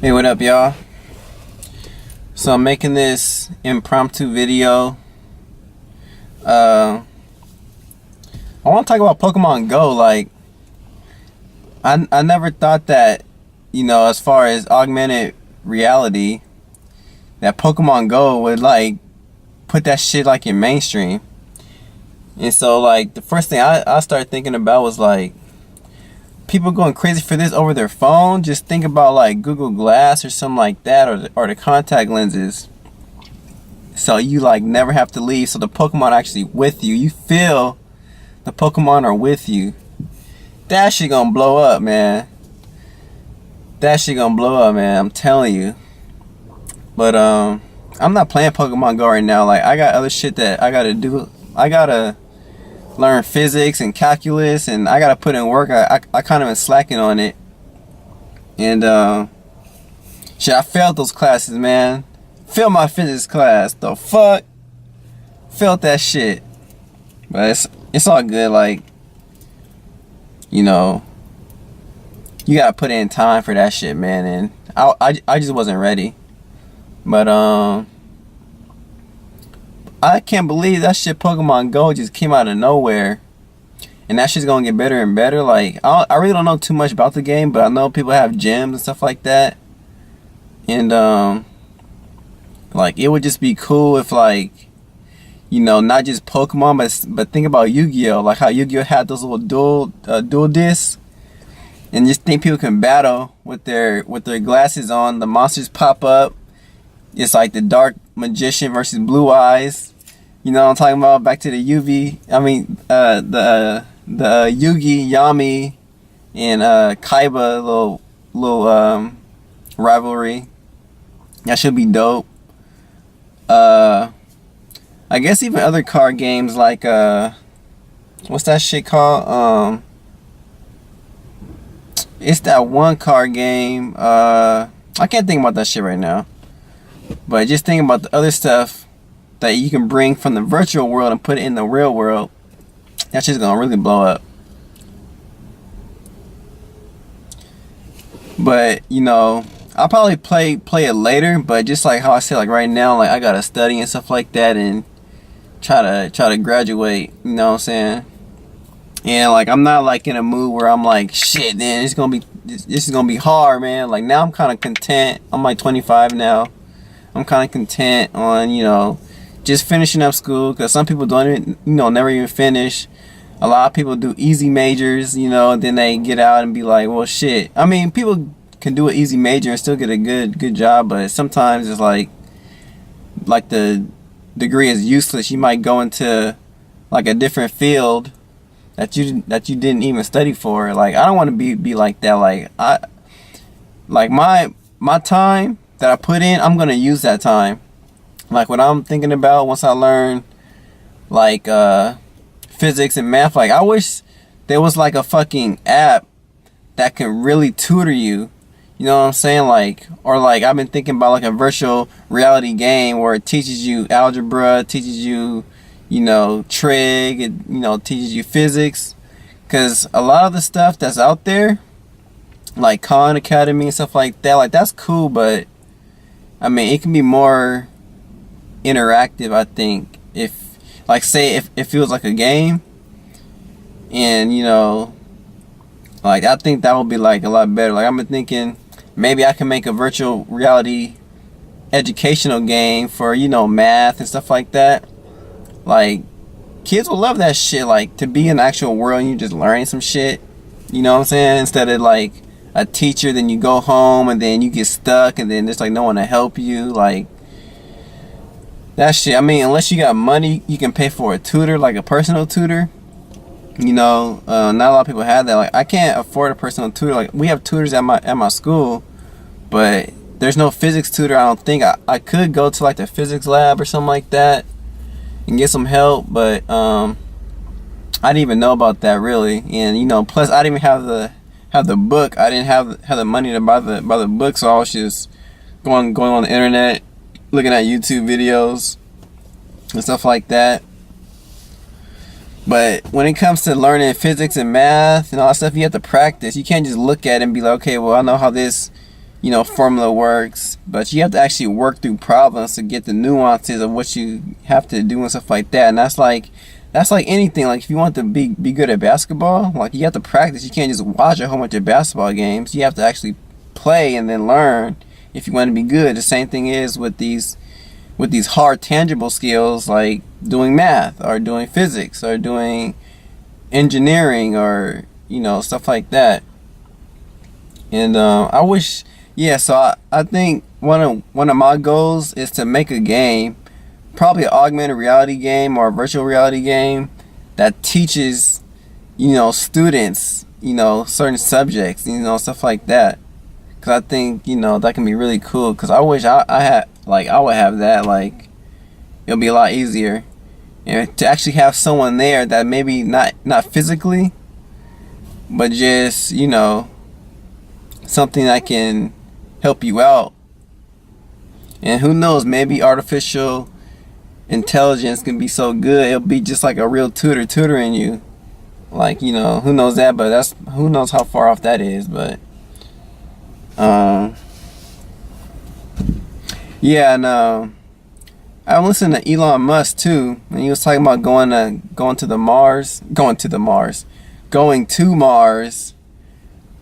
Hey, what up, y'all? So I'm making this impromptu video. I want to talk about Pokemon Go. Like, I never thought that, as far as augmented reality, that Pokemon Go would like put that shit like in mainstream. And so like the first thing I started thinking about was like people going crazy for this over their phone. Just think about like Google Glass or something like that, or the contact lenses. So you like never have to leave. So the Pokemon are actually with you. You feel the Pokemon are with you. That shit gonna blow up, man. That shit gonna blow up, man. I'm telling you. But I'm not playing Pokemon Go right now. Like I got other shit that I gotta do. I gotta learn physics and calculus, and I gotta put in work. I kind of been slacking on it, and shit, I failed those classes, man. Failed my physics class. The fuck, failed that shit. But it's all good. Like, you gotta put in time for that shit, man. And I just wasn't ready. But I can't believe that shit Pokemon Go just came out of nowhere. And that shit's gonna get better and better. Like, I really don't know too much about the game, but I know people have gyms and stuff like that. And, like, it would just be cool if, like, not just Pokemon, but think about Yu-Gi-Oh! Like how Yu-Gi-Oh! Had those little dual discs. And just think people can battle with their glasses on. The monsters pop up. It's like the Dark Magician versus Blue Eyes. You know what I'm talking about? Back to the the Yugi, Yami, and Kaiba little rivalry. That should be dope. I guess even other card games like what's that shit called? It's that one card game. I can't think about that shit right now. But just think about the other stuff that you can bring from the virtual world and put it in the real world. That shit's gonna really blow up. But I'll probably play it later. But just like how I said, like right now, like I gotta study and stuff like that and try to graduate. You know what I'm saying? And like I'm not like in a mood where I'm like shit. Then this is gonna be hard, man. Like now I'm kind of content. I'm like 25 now. I'm kind of content on, just finishing up school, because some people don't even, never even finish. A lot of people do easy majors, and then they get out and be like, well, shit. I mean, people can do an easy major and still get a good job, but sometimes it's like the degree is useless. You might go into like a different field that you didn't even study for. Like, I don't want to be like that. Like my time that I put in, I'm gonna use that time. Like what I'm thinking about once I learn like physics and math, like I wish there was like a fucking app that can really tutor you. You know what I'm saying? Like, or like I've been thinking about like a virtual reality game where it teaches you algebra, teaches you, trig, it teaches you physics. Cause a lot of the stuff that's out there, like Khan Academy and stuff like that, like that's cool, but I mean, it can be more interactive, I think. If, like, say, if it feels like a game, and, like, I think that would be, like, a lot better. Like, I've been thinking, maybe I can make a virtual reality educational game for, math and stuff like that. Like, kids will love that shit, like, to be in the actual world and you just learning some shit. You know what I'm saying? Instead of, like, a teacher, then you go home and then you get stuck and then there's like no one to help you. Like that shit, I mean, unless you got money, you can pay for a tutor, like a personal tutor. Not a lot of people have that. Like I can't afford a personal tutor. Like we have tutors at my school, but there's no physics tutor. I don't think. I could go to like the physics lab or something like that and get some help, but I didn't even know about that really. And plus I didn't even have the book. I didn't have the money to buy the book, so I was just going on the internet, looking at YouTube videos and stuff like that. But when it comes to learning physics and math and all that stuff, you have to practice. You can't just look at it and be like, okay, well, I know how this, formula works, but you have to actually work through problems to get the nuances of what you have to do and stuff like that. And that's like anything. Like if you want to be good at basketball, like you have to practice. You can't just watch a whole bunch of basketball games. You have to actually play and then learn if you want to be good. The same thing is with these hard tangible skills like doing math or doing physics or doing engineering or stuff like that. And I wish, yeah. So I think one of my goals is to make a game, probably an augmented reality game or a virtual reality game that teaches students certain subjects, stuff like that. Because I think that can be really cool. Because I wish I had, like, I would have that. Like, it'll be a lot easier, and to actually have someone there that maybe not physically, but just something that can help you out. And who knows, maybe artificial intelligence can be so good it'll be just like a real tutor tutoring you. Like, who knows that, but who knows how far off that is. But yeah. And I listened to Elon Musk too, and he was talking about going to Mars.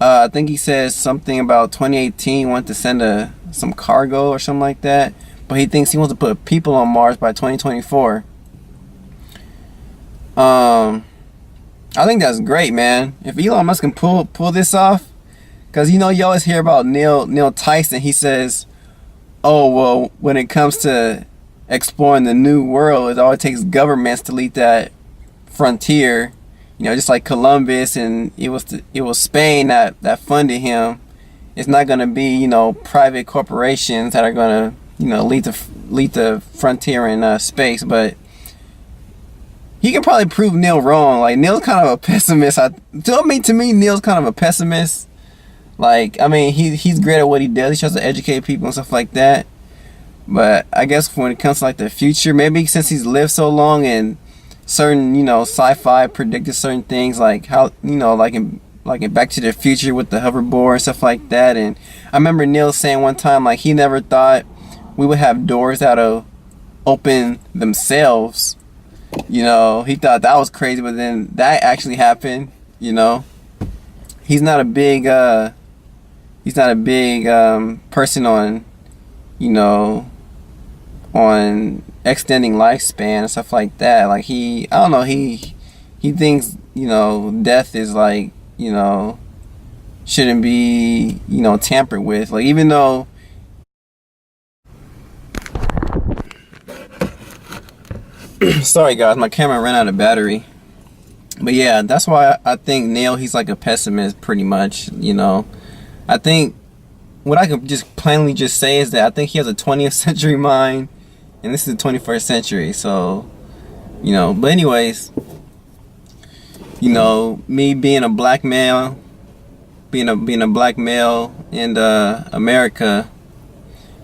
I think he says something about 2018 want to send some cargo or something like that. But he thinks he wants to put people on Mars by 2024. I think that's great, man. If Elon Musk can pull this off, because you always hear about Neil Tyson. He says, "Oh well, when it comes to exploring the new world, it always takes governments to lead that frontier." Just like Columbus, and it was Spain that funded him. It's not gonna be private corporations that are gonna lead the frontier in space. But he can probably prove Neil wrong. Like, Neil's kind of a pessimist. To me, Neil's kind of a pessimist. Like, I mean, he's great at what he does. He tries to educate people and stuff like that. But I guess when it comes to like the future, maybe since he's lived so long and certain sci-fi predicted certain things, like how like in Back to the Future with the hoverboard and stuff like that. And I remember Neil saying one time, like, he never thought we would have doors that'll open themselves. He thought that was crazy, but then that actually happened. He's not a big person on on extending lifespan and stuff like that. Like, I don't know, he thinks death is like shouldn't be tampered with. Like, even though sorry guys, my camera ran out of battery. But yeah, that's why I think Neil, he's like a pessimist pretty much. I think what I could just plainly just say is that I think he has a 20th century mind, and this is the 21st century. So but anyways, me being a black male, being a black male in America,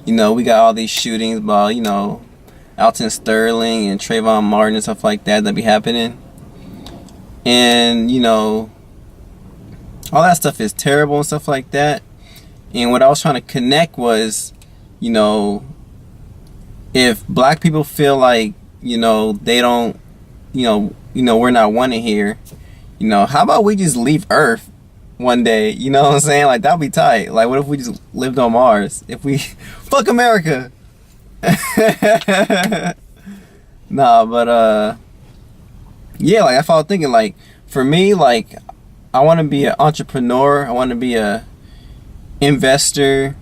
we got all these shootings about Alton Sterling and Trayvon Martin and stuff like that be happening. And all that stuff is terrible and stuff like that. And what I was trying to connect was, if black people feel like they don't, we're not wanted here, how about we just leave Earth one day? You know what I'm saying? Like, that'd be tight. Like, what if we just lived on Mars? If we fuck America. Nah, but yeah, like, I was thinking, like, for me, like, I want to be an entrepreneur. I want to be a investor.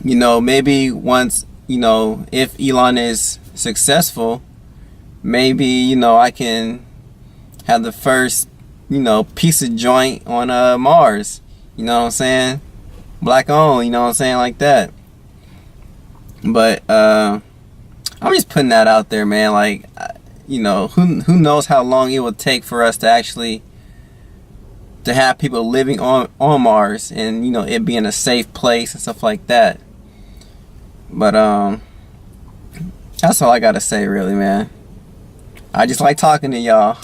Maybe once, if Elon is successful, maybe I can have the first piece of joint on Mars. You know what I'm saying? Black owned. You know what I'm saying? Like that. But I'm just putting that out there, man. Like, who knows how long it will take for us to actually to have people living on Mars, and it being a safe place and stuff like that. But that's all I gotta say, really, man. I just like talking to y'all.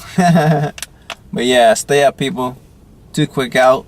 But yeah, stay up, people. Too Quick out.